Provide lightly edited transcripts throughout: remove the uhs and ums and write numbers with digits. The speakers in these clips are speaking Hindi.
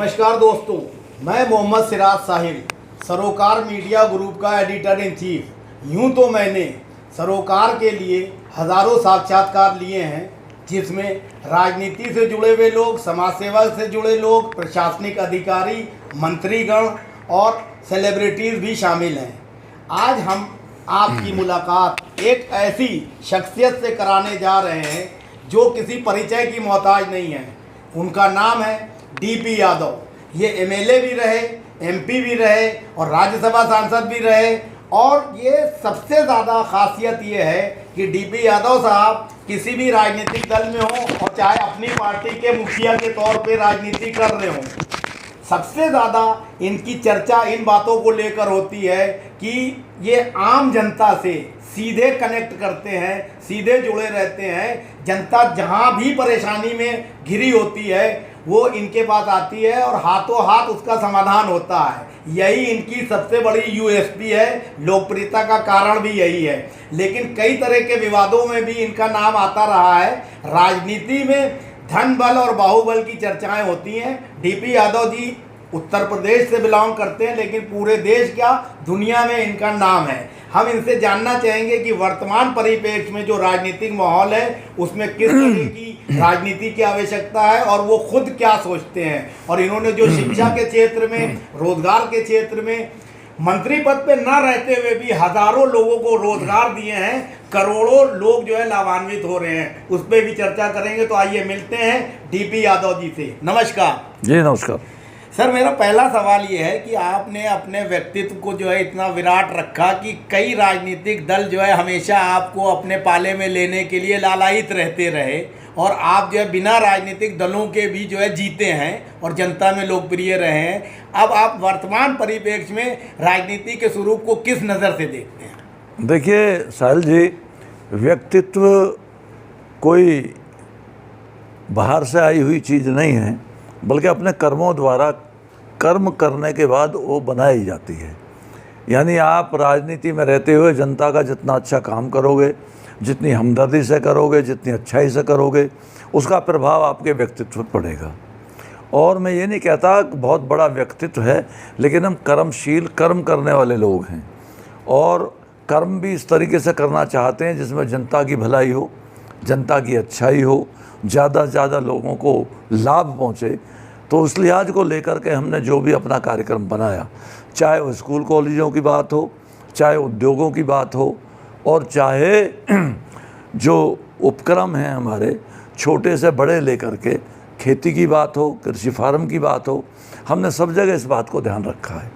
नमस्कार दोस्तों, मैं मोहम्मद सिराज साहिल, सरोकार मीडिया ग्रुप का एडिटर इन चीफ। यूं तो मैंने सरोकार के लिए हज़ारों साक्षात्कार लिए हैं, जिसमें राजनीति से जुड़े हुए लोग, समाज सेवा से जुड़े लोग, प्रशासनिक अधिकारी, मंत्रीगण और सेलिब्रिटीज़ भी शामिल हैं। आज हम आपकी मुलाकात एक ऐसी शख्सियत से कराने जा रहे हैं जो किसी परिचय की मोहताज नहीं है। उनका नाम है डीपी यादव। ये एमएलए भी रहे, एमपी भी रहे और राज्यसभा सांसद भी रहे। और ये सबसे ज़्यादा खासियत ये है कि डीपी यादव साहब किसी भी राजनीतिक दल में हों और चाहे अपनी पार्टी के मुखिया के तौर पे राजनीति कर रहे हों, सबसे ज़्यादा इनकी चर्चा इन बातों को लेकर होती है कि ये आम जनता से सीधे कनेक्ट करते हैं, सीधे जुड़े रहते हैं। जनता जहाँ भी परेशानी में घिरी होती है वो इनके पास आती है और हाथों हाथ उसका समाधान होता है। यही इनकी सबसे बड़ी यूएसपी है, लोकप्रियता का कारण भी यही है। लेकिन कई तरह के विवादों में भी इनका नाम आता रहा है। राजनीति में धन बल और बाहुबल की चर्चाएं होती हैं। डीपी यादव जी उत्तर प्रदेश से बिलोंग करते हैं, लेकिन पूरे देश क्या दुनिया में इनका नाम है। हम इनसे जानना चाहेंगे कि वर्तमान परिप्रेक्ष्य में जो राजनीतिक माहौल है उसमें किस तरह की राजनीति की आवश्यकता है और वो खुद क्या सोचते हैं। और इन्होंने जो शिक्षा के क्षेत्र में, रोजगार के क्षेत्र में मंत्री पद पे न रहते हुए भी हजारों लोगों को रोजगार दिए हैं, करोड़ों लोग जो है लाभान्वित हो रहे हैं, उस पर भी चर्चा करेंगे। तो आइए मिलते हैं डीपी यादव जी से। नमस्कार जी। नमस्कार सर। मेरा पहला सवाल ये है कि आपने अपने व्यक्तित्व को जो है इतना विराट रखा कि कई राजनीतिक दल जो है हमेशा आपको अपने पाले में लेने के लिए लालायित रहते रहे और आप जो है बिना राजनीतिक दलों के भी जो है जीते हैं और जनता में लोकप्रिय रहे हैं। अब आप वर्तमान परिप्रेक्ष्य में राजनीति के स्वरूप को किस नज़र से देखते हैं? देखिए साहिल जी, व्यक्तित्व कोई बाहर से आई हुई चीज़ नहीं है, बल्कि अपने कर्मों द्वारा कर्म करने के बाद वो बनाई जाती है। यानी आप राजनीति में रहते हुए जनता का जितना अच्छा काम करोगे, जितनी हमदर्दी से करोगे, जितनी अच्छाई से करोगे, उसका प्रभाव आपके व्यक्तित्व पर पड़ेगा। और मैं ये नहीं कहता कि बहुत बड़ा व्यक्तित्व है, लेकिन हम कर्मशील, कर्म करने वाले लोग हैं और कर्म भी इस तरीके से करना चाहते हैं जिसमें जनता की भलाई हो, जनता की अच्छाई हो, ज़्यादा से ज़्यादा लोगों को लाभ पहुँचे। तो उस लिहाज को लेकर के हमने जो भी अपना कार्यक्रम बनाया, चाहे वो स्कूल कॉलेजों की बात हो, चाहे उद्योगों की बात हो, और चाहे जो उपक्रम हैं हमारे छोटे से बड़े लेकर के, खेती की बात हो, कृषि फार्म की बात हो, हमने सब जगह इस बात को ध्यान रखा है।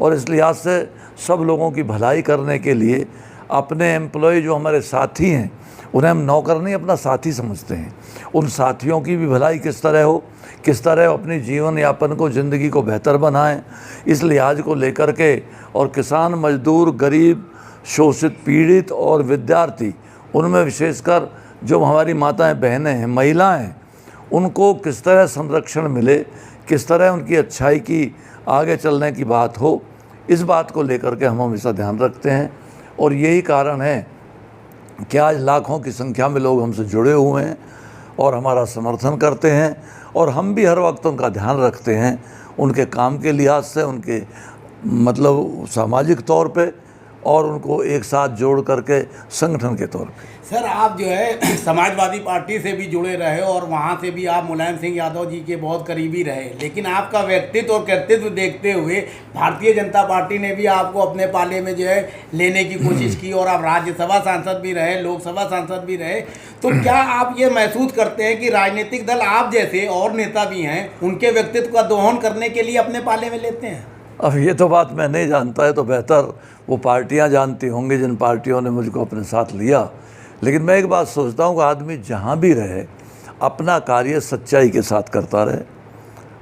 और इस लिहाज से सब लोगों की भलाई करने के लिए अपने एम्प्लॉय जो हमारे साथी हैं उन्हें हम नौकर नहीं, अपना साथी समझते हैं। उन साथियों की भी भलाई किस तरह हो, किस तरह अपनी जीवन यापन को, ज़िंदगी को बेहतर बनाएं, इस लिहाज को लेकर के। और किसान, मजदूर, गरीब, शोषित, पीड़ित और विद्यार्थी, उनमें विशेषकर जो हमारी माताएं, बहनें हैं, महिलाएं हैं, उनको किस तरह संरक्षण मिले, किस तरह उनकी अच्छाई की आगे चलने की बात हो, इस बात को लेकर के हम हमेशा ध्यान रखते हैं। और यही कारण है कि आज लाखों की संख्या में लोग हमसे जुड़े हुए हैं और हमारा समर्थन करते हैं। और हम भी हर वक्त उनका ध्यान रखते हैं, उनके काम के लिहाज से, उनके मतलब सामाजिक तौर पे, और उनको एक साथ जोड़ करके संगठन के तौर पे। सर, आप जो है समाजवादी पार्टी से भी जुड़े रहे और वहाँ से भी आप मुलायम सिंह यादव जी के बहुत करीबी रहे, लेकिन आपका व्यक्तित्व और कर्तव्य देखते हुए भारतीय जनता पार्टी ने भी आपको अपने पाले में जो है लेने की कोशिश की और आप राज्यसभा सांसद भी रहे, लोकसभा सांसद भी रहे। तो क्या आप ये महसूस करते हैं कि राजनीतिक दल आप जैसे और नेता भी हैं, उनके व्यक्तित्व का दोहन करने के लिए अपने पाले में लेते हैं? अब ये तो बात मैं नहीं जानता है, तो बेहतर वो पार्टियां जानती होंगी जिन पार्टियों ने मुझको अपने साथ लिया। लेकिन मैं एक बात सोचता हूँ कि आदमी जहाँ भी रहे अपना कार्य सच्चाई के साथ करता रहे,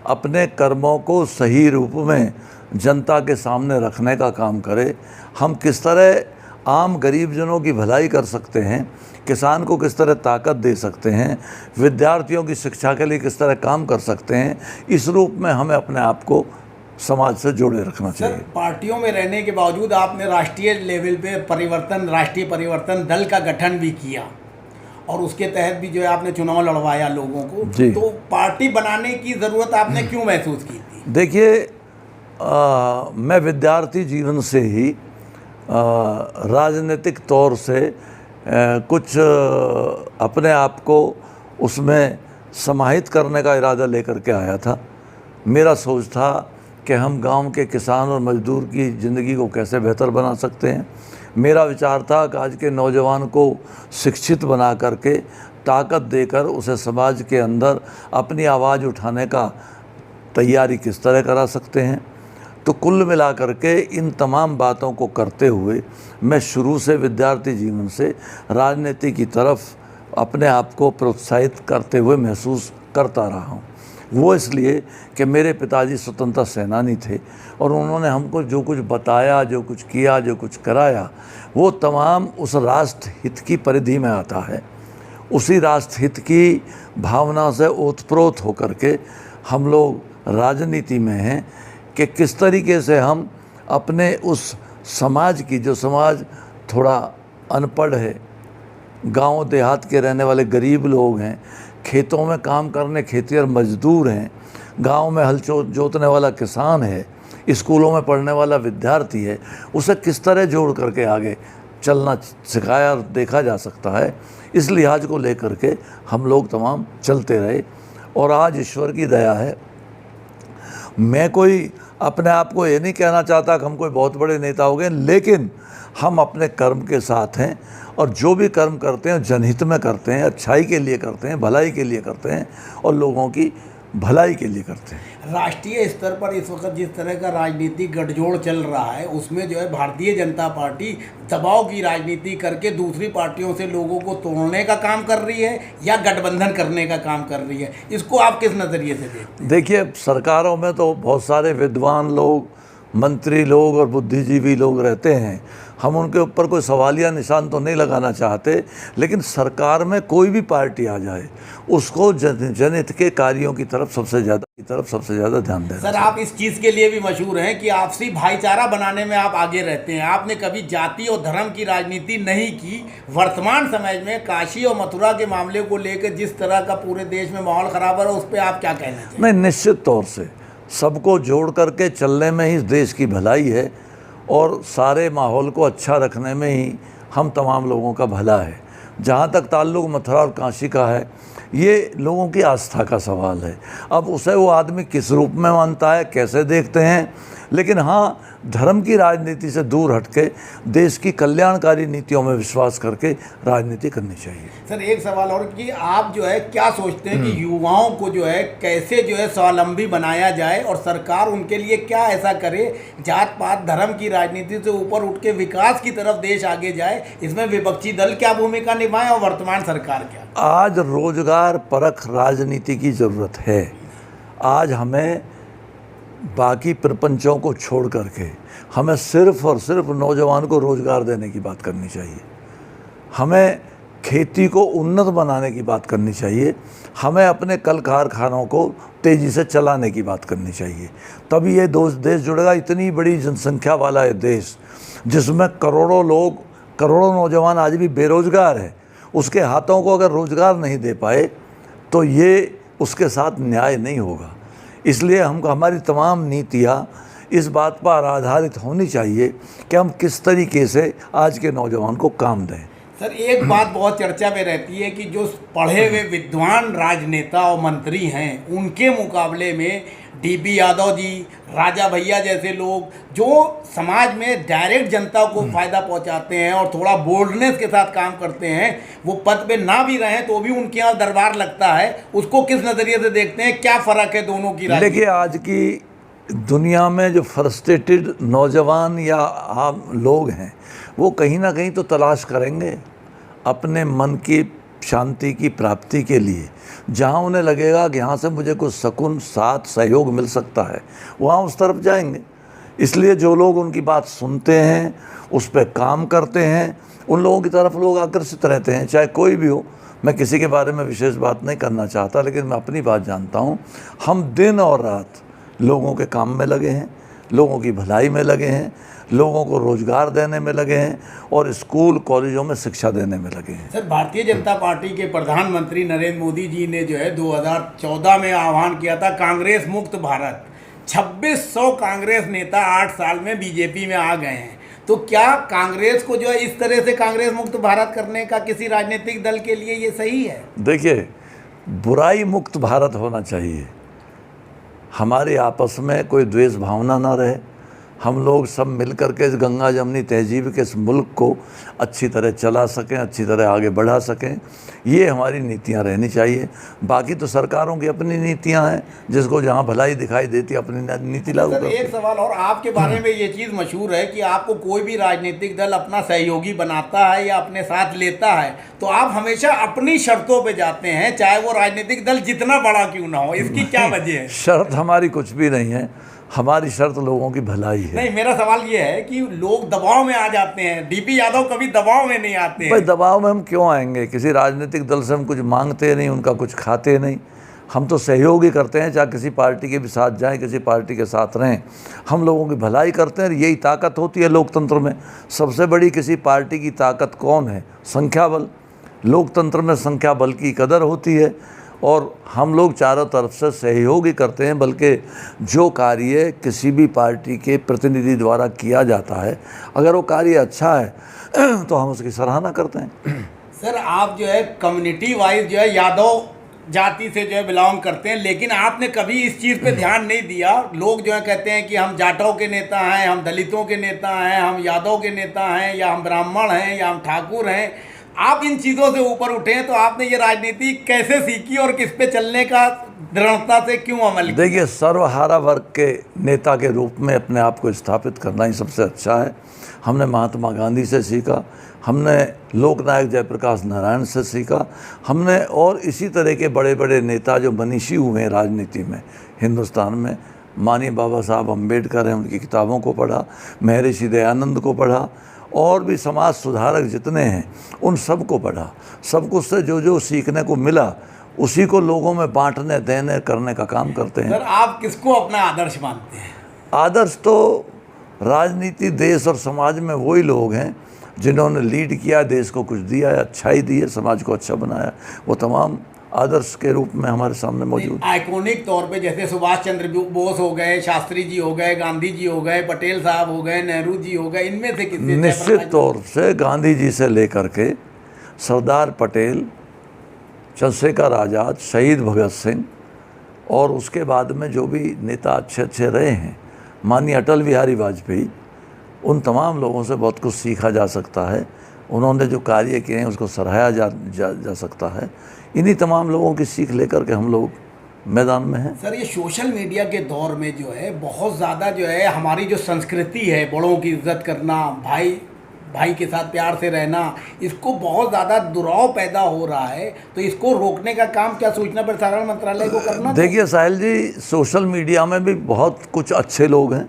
अपने कर्मों को सही रूप में जनता के सामने रखने का काम करे। हम किस तरह आम गरीब जनों की भलाई कर सकते हैं, किसान को किस तरह ताकत दे सकते हैं, विद्यार्थियों की शिक्षा के लिए किस तरह काम कर सकते हैं, इस रूप में हमें अपने आप को समाज से जोड़े रखना चाहिए। पार्टियों में रहने के बावजूद आपने राष्ट्रीय लेवल पे राष्ट्रीय परिवर्तन दल का गठन भी किया और उसके तहत भी जो है आपने चुनाव लड़वाया लोगों को, जी। तो पार्टी बनाने की ज़रूरत आपने क्यों महसूस की थी? देखिए, मैं विद्यार्थी जीवन से ही राजनीतिक तौर से कुछ अपने आप को उसमें समाहित करने का इरादा लेकर के आया था। मेरा सोच था कि हम गांव के किसान और मजदूर की ज़िंदगी को कैसे बेहतर बना सकते हैं। मेरा विचार था कि आज के नौजवान को शिक्षित बना करके ताकत देकर उसे समाज के अंदर अपनी आवाज़ उठाने का तैयारी किस तरह करा सकते हैं। तो कुल मिला करके इन तमाम बातों को करते हुए मैं शुरू से विद्यार्थी जीवन से राजनीति की तरफ अपने आप को प्रोत्साहित करते हुए महसूस करता रहा हूँ। वो इसलिए कि मेरे पिताजी स्वतंत्रता सेनानी थे और उन्होंने हमको जो कुछ बताया, जो कुछ किया, जो कुछ कराया, वो तमाम उस राष्ट्र हित की परिधि में आता है। उसी राष्ट्र हित की भावना से ओतप्रोत होकर के हम लोग राजनीति में हैं कि किस तरीके से हम अपने उस समाज की, जो समाज थोड़ा अनपढ़ है, गांव देहात के रहने वाले गरीब लोग हैं, खेतों में काम करने खेतिहर मजदूर हैं, गांव में हल जोतने वाला किसान है, स्कूलों में पढ़ने वाला विद्यार्थी है, उसे किस तरह जोड़ करके आगे चलना सिखाया और देखा जा सकता है। इस लिहाज को लेकर के हम लोग तमाम चलते रहे और आज ईश्वर की दया है। मैं कोई अपने आप को ये नहीं कहना चाहता कि हम कोई बहुत बड़े नेता हो गए, लेकिन हम अपने कर्म के साथ हैं और जो भी कर्म करते हैं जनहित में करते हैं, अच्छाई के लिए करते हैं, भलाई के लिए करते हैं और लोगों की भलाई के लिए करते हैं। राष्ट्रीय स्तर पर इस वक्त जिस तरह का राजनीतिक गठजोड़ चल रहा है, उसमें जो है भारतीय जनता पार्टी दबाव की राजनीति करके दूसरी पार्टियों से लोगों को तोड़ने का काम कर रही है या गठबंधन करने का काम कर रही है, इसको आप किस नज़रिए से देखते हैं? देखिए, सरकारों में तो बहुत सारे विद्वान लोग, मंत्री लोग और बुद्धिजीवी लोग रहते हैं। हम उनके ऊपर कोई सवालिया निशान तो नहीं लगाना चाहते, लेकिन सरकार में कोई भी पार्टी आ जाए उसको जनहित के कार्यों की तरफ सबसे ज़्यादा ध्यान देना। सर, आप इस चीज़ के लिए भी मशहूर हैं कि आपसी भाईचारा बनाने में आप आगे रहते हैं। आपने कभी जाति और धर्म की राजनीति नहीं की। वर्तमान समय में काशी और मथुरा के मामले को लेकर जिस तरह का पूरे देश में माहौल खराब है, उस पर आप क्या कहना चाहेंगे? नहीं, निश्चित तौर से सबको जोड़ करके चलने में ही देश की भलाई है और सारे माहौल को अच्छा रखने में ही हम तमाम लोगों का भला है। जहाँ तक ताल्लुक़ मथुरा और काशी का है, ये लोगों की आस्था का सवाल है। अब उसे वो आदमी किस रूप में मानता है, कैसे देखते हैं, लेकिन हाँ, धर्म की राजनीति से दूर हटके देश की कल्याणकारी नीतियों में विश्वास करके राजनीति करनी चाहिए। सर, एक सवाल और कि आप जो है क्या सोचते हैं कि युवाओं को जो है कैसे जो है स्वावलंबी बनाया जाए और सरकार उनके लिए क्या ऐसा करे जात पात धर्म की राजनीति से ऊपर उठ के विकास की तरफ देश आगे जाए? इसमें विपक्षी दल क्या भूमिका निभाएं और वर्तमान सरकार क्या? आज रोजगार परख राजनीति की ज़रूरत है। आज हमें बाकी प्रपंचों को छोड़ करके हमें सिर्फ़ और सिर्फ नौजवान को रोज़गार देने की बात करनी चाहिए। हमें खेती को उन्नत बनाने की बात करनी चाहिए। हमें अपने कल कारखानों को तेज़ी से चलाने की बात करनी चाहिए। तभी ये देश जुड़ेगा। इतनी बड़ी जनसंख्या वाला है देश, जिसमें करोड़ों लोग, करोड़ों नौजवान आज भी बेरोज़गार है। उसके हाथों को अगर रोज़गार नहीं दे पाए तो ये उसके साथ न्याय नहीं होगा। इसलिए हमारी तमाम नीतियाँ इस बात पर आधारित होनी चाहिए कि हम किस तरीके से आज के नौजवान को काम दें। सर, एक बात बहुत चर्चा में रहती है कि जो पढ़े हुए विद्वान राजनेता और मंत्री हैं, उनके मुकाबले में डीबी यादव जी, राजा भैया जैसे लोग जो समाज में डायरेक्ट जनता को फ़ायदा पहुंचाते हैं और थोड़ा बोल्डनेस के साथ काम करते हैं, वो पद पे ना भी रहें तो भी उनके यहाँ दरबार लगता है। उसको किस नज़रिए से देखते हैं? क्या फ़र्क है दोनों की राजनीति? देखिए, आज की दुनिया में जो फ्रस्ट्रेटेड नौजवान या आम लोग हैं, वो कहीं ना कहीं तो तलाश करेंगे अपने मन की शांति की प्राप्ति के लिए। जहाँ उन्हें लगेगा कि यहाँ से मुझे कुछ सुकून, साथ, सहयोग मिल सकता है, वहाँ उस तरफ जाएंगे। इसलिए जो लोग उनकी बात सुनते हैं, उस पर काम करते हैं, उन लोगों की तरफ लोग आकर्षित रहते हैं, चाहे कोई भी हो। मैं किसी के बारे में विशेष बात नहीं करना चाहता, लेकिन मैं अपनी बात जानता हूँ। हम दिन और रात लोगों के काम में लगे हैं, लोगों की भलाई में लगे हैं, लोगों को रोजगार देने में लगे हैं और स्कूल कॉलेजों में शिक्षा देने में लगे हैं। सर, भारतीय जनता पार्टी के प्रधानमंत्री नरेंद्र मोदी जी ने जो है 2014 में आह्वान किया था कांग्रेस मुक्त भारत। 2600 कांग्रेस नेता 8 साल में बीजेपी में आ गए हैं। तो क्या कांग्रेस को जो है इस तरह से कांग्रेस मुक्त भारत करने का किसी राजनीतिक दल के लिए ये सही है? देखिए, बुराई मुक्त भारत होना चाहिए। हमारे आपस में कोई द्वेष भावना ना रहे, हम लोग सब मिलकर के इस गंगा जमनी तहजीब के इस मुल्क को अच्छी तरह चला सकें, अच्छी तरह आगे बढ़ा सकें, ये हमारी नीतियां रहनी चाहिए। बाकी तो सरकारों की अपनी नीतियां हैं, जिसको जहां भलाई दिखाई देती है अपनी नीति लागू करते हैं। एक सवाल और, आपके बारे में ये चीज़ मशहूर है कि आपको कोई भी राजनीतिक दल अपना सहयोगी बनाता है या अपने साथ लेता है तो आप हमेशा अपनी शर्तों पे जाते हैं, चाहे वो राजनीतिक दल जितना बड़ा क्यों ना हो। इसकी क्या वजह है? शर्त हमारी कुछ भी नहीं है, हमारी शर्त लोगों की भलाई है। नहीं, मेरा सवाल ये है कि लोग दबाव में आ जाते हैं। डीपी यादव कभी दबाव में नहीं आते हैं। भाई, दबाव में हम क्यों आएंगे? किसी राजनीतिक दल से हम कुछ मांगते नहीं, उनका कुछ खाते नहीं। हम तो सहयोग ही करते हैं, चाहे किसी पार्टी के भी साथ जाएं, किसी पार्टी के साथ रहें, हम लोगों की भलाई करते हैं। यही ताकत होती है लोकतंत्र में। सबसे बड़ी किसी पार्टी की ताकत कौन है? संख्या बल। लोकतंत्र में संख्या बल की कदर होती है और हम लोग चारों तरफ से सहयोग ही करते हैं। बल्कि जो कार्य किसी भी पार्टी के प्रतिनिधि द्वारा किया जाता है, अगर वो कार्य अच्छा है तो हम उसकी सराहना करते हैं। सर, आप जो है कम्युनिटी वाइज जो है यादव जाति से जो है बिलोंग करते हैं, लेकिन आपने कभी इस चीज़ पे ध्यान नहीं दिया। लोग जो है कहते हैं कि हम जाटों के नेता हैं, हम दलितों के नेता हैं, हम यादव के नेता हैं, या हम ब्राह्मण हैं, या हम ठाकुर हैं। आप इन चीज़ों से ऊपर उठे हैं, तो आपने ये राजनीति कैसे सीखी और किस पे चलने का दृढ़ता से क्यों अमल किया? देखिए, सर्वहारा वर्ग के नेता के रूप में अपने आप को स्थापित करना ही सबसे अच्छा है। हमने महात्मा गांधी से सीखा, हमने लोकनायक जयप्रकाश नारायण से सीखा, हमने और इसी तरह के बड़े बड़े नेता जो मनीषी हुए हैं राजनीति में हिंदुस्तान में, माननीय बाबा साहब अम्बेडकर हैं, उनकी किताबों को पढ़ा, महर्षि दयानंद को पढ़ा, और भी समाज सुधारक जितने हैं उन सब को पढ़ा। सब कुछ से जो जो सीखने को मिला उसी को लोगों में बांटने देने करने का काम करते हैं। सर, आप किसको अपना आदर्श मानते हैं? आदर्श तो राजनीति, देश और समाज में वही लोग हैं जिन्होंने लीड किया, देश को कुछ दिया है, अच्छाई दी है, समाज को अच्छा बनाया। वो तमाम आदर्श के रूप में हमारे सामने मौजूद। आइकॉनिक तौर पे जैसे सुभाष चंद्र बोस हो गए, शास्त्री जी हो गए, गांधी जी हो गए, पटेल साहब हो गए, नेहरू जी हो गए, इनमें से किसी? निश्चित तौर से गांधी जी से लेकर के सरदार पटेल, चंद्रशेखर आज़ाद, शहीद भगत सिंह, और उसके बाद में जो भी नेता अच्छे अच्छे रहे हैं, माननीय अटल बिहारी वाजपेयी, उन तमाम लोगों से बहुत कुछ सीखा जा सकता है। उन्होंने जो कार्य किए हैं उसको सराहा जा सकता है। इन्हीं तमाम लोगों की सीख लेकर के हम लोग मैदान में हैं। सर, ये सोशल मीडिया के दौर में जो है बहुत ज़्यादा जो है हमारी जो संस्कृति है, बड़ों की इज्जत करना, भाई के साथ प्यार से रहना, इसको बहुत ज़्यादा दुराव पैदा हो रहा है। तो इसको रोकने का काम क्या सूचना प्रसारण मंत्रालय को करना? देखिए साहिल जी, सोशल मीडिया में भी बहुत कुछ अच्छे लोग हैं,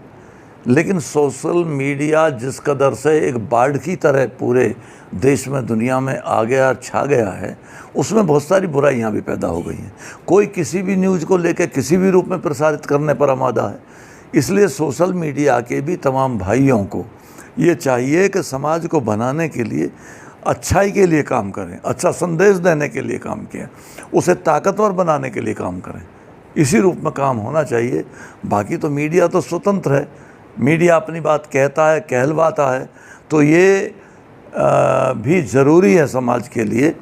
लेकिन सोशल मीडिया जिस कदर से एक बाढ़ की तरह पूरे देश में, दुनिया में आ गया, छा गया है, उसमें बहुत सारी बुराइयां भी पैदा हो गई हैं। कोई किसी भी न्यूज़ को लेकर किसी भी रूप में प्रसारित करने पर आमादा है। इसलिए सोशल मीडिया के भी तमाम भाइयों को ये चाहिए कि समाज को बनाने के लिए, अच्छाई के लिए काम करें, अच्छा संदेश देने के लिए काम करें, उसे ताकतवर बनाने के लिए काम करें। इसी रूप में काम होना चाहिए। बाकी तो मीडिया तो स्वतंत्र है, मीडिया अपनी बात कहता है, कहलवाता है, तो ये भी ज़रूरी है समाज के लिए।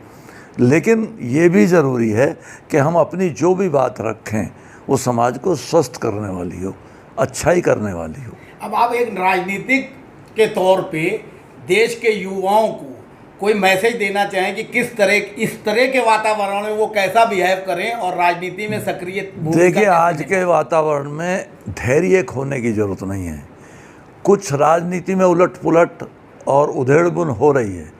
लेकिन ये भी ज़रूरी है कि हम अपनी जो भी बात रखें वो समाज को स्वस्थ करने वाली हो, अच्छाई करने वाली हो। अब आप एक राजनीतिक के तौर पे देश के युवाओं को कोई मैसेज देना चाहें कि इस तरह के वातावरण में वो कैसा बिहेव करें और राजनीति में सक्रिय भूमिका? देखिए, आज के वातावरण में धैर्य खोने की ज़रूरत नहीं है। कुछ राजनीति में उलट पुलट और उधेड़बुन हो रही है,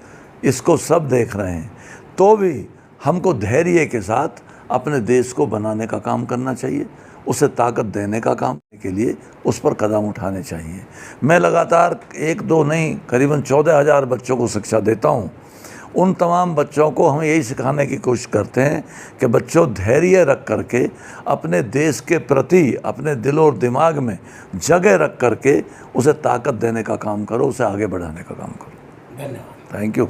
इसको सब देख रहे हैं, तो भी हमको धैर्य के साथ अपने देश को बनाने का काम करना चाहिए, उसे ताकत देने का काम के लिए उस पर कदम उठाने चाहिए। मैं लगातार 1-2 नहीं, करीबन 14,000 बच्चों को शिक्षा देता हूँ। उन तमाम बच्चों को हम यही सिखाने की कोशिश करते हैं कि बच्चों धैर्य रख करके अपने देश के प्रति अपने दिल और दिमाग में जगह रख करके उसे ताकत देने का काम करो, उसे आगे बढ़ाने का काम करो। धन्यवाद। Thank you.